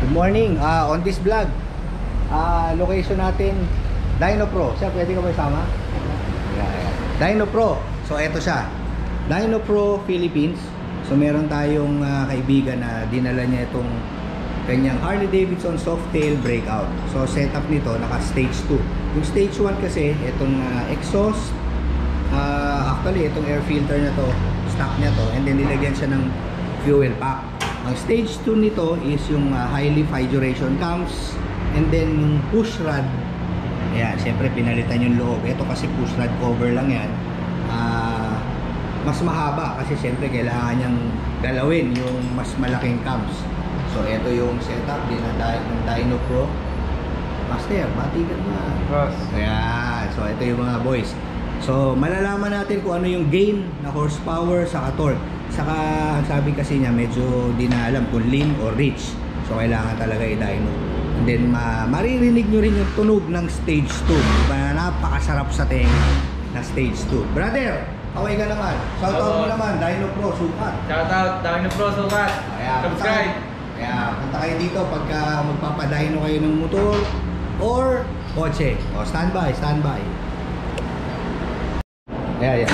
Good morning. On this vlog, location natin Dyno Pro. Sir, pwede ka ba isama? Yeah. Dyno Pro. So ito siya, Dyno Pro Philippines. So meron tayong kaibigan na dinala niya itong kanyang Harley Davidson Softail Breakout. So setup nito naka stage 2. Yung stage 1 kasi itong exhaust, actually itong air filter na to, stock niya to, and then nilagyan siya ng fuel pack. Ang stage 2 nito is yung highly high duration cams, and then yung push rod. Ayan, syempre pinalitan yung loob. Ito kasi push rod cover lang yan. Mas mahaba kasi syempre kailangan niyang galawin yung mas malaking cams. So ito yung setup din ng Dyno Pro. Master, matigan mo. Ayan, so ito yung mga boys. So malalaman natin kung ano yung gain na horsepower sa torque. Saka sabi kasi niya medyo di na alam kung lean or rich. So kailangan talaga i-dyno. And then maririnig nyo rin yung tunog ng stage 2. Diba? Napakasarap sa tenga na stage 2. Brother, kaway ka naman. Shoutout mo naman, Dyno Pro Sukat. Shoutout, Dyno Pro Sukat. Subscribe. Kaya punta kayo dito pagka magpapadyno kayo ng motor or kotse. O, standby. Ayan.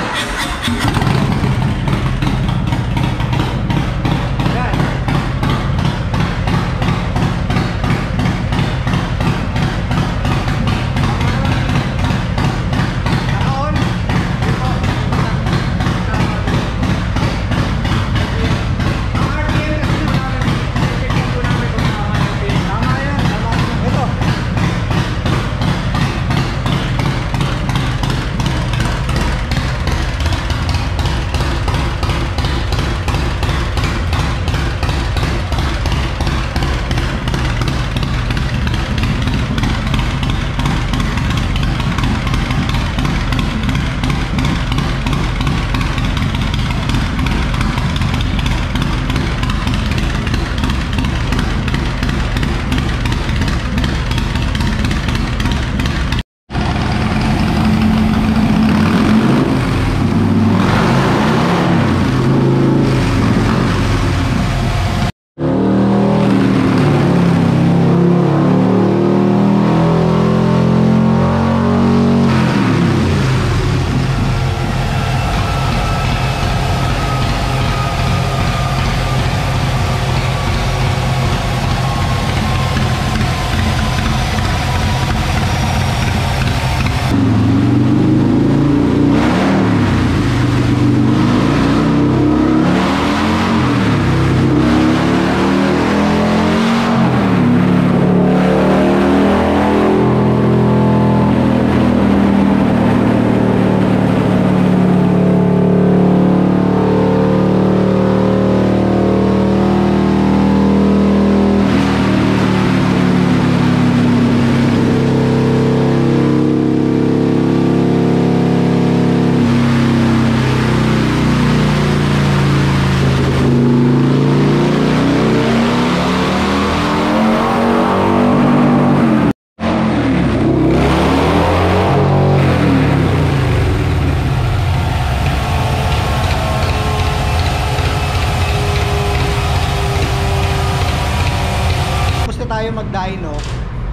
Mag-dyno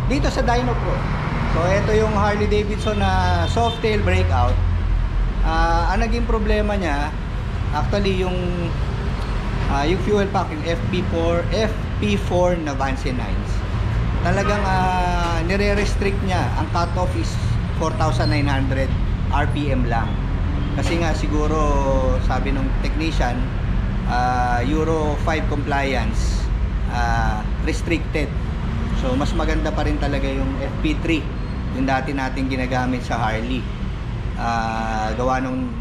dito sa Dyno Pro. So ito yung Harley Davidson na Softail Breakout. Ang naging problema niya actually yung fuel pack, yung FP4 na Vance 9s. Talagang nire-restrict niya. Ang cutoff is 4,900 RPM lang. Kasi nga siguro sabi ng technician Euro 5 compliance, restricted. So mas maganda pa rin talaga yung FP3, yung dati natin ginagamit sa Harley. Gawa nung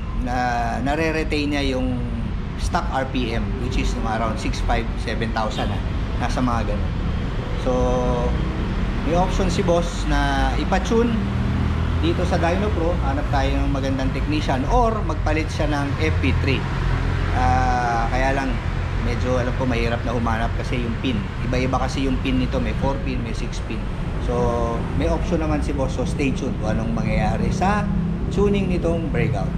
nare-retain niya yung stock RPM, which is around 6,500, 7,000 nasa mga ganun. So may option si boss na ipa-tune dito sa Dyno Pro. Hanap tayo ng magandang technician or magpalit siya ng FP3. Kaya lang medyo alam ko mahirap na humanap kasi yung pin, iba-iba kasi yung pin nito, may 4 pin, may 6 pin. So may option naman si boss. So stay tuned kung anong mangyayari sa tuning nitong Breakout.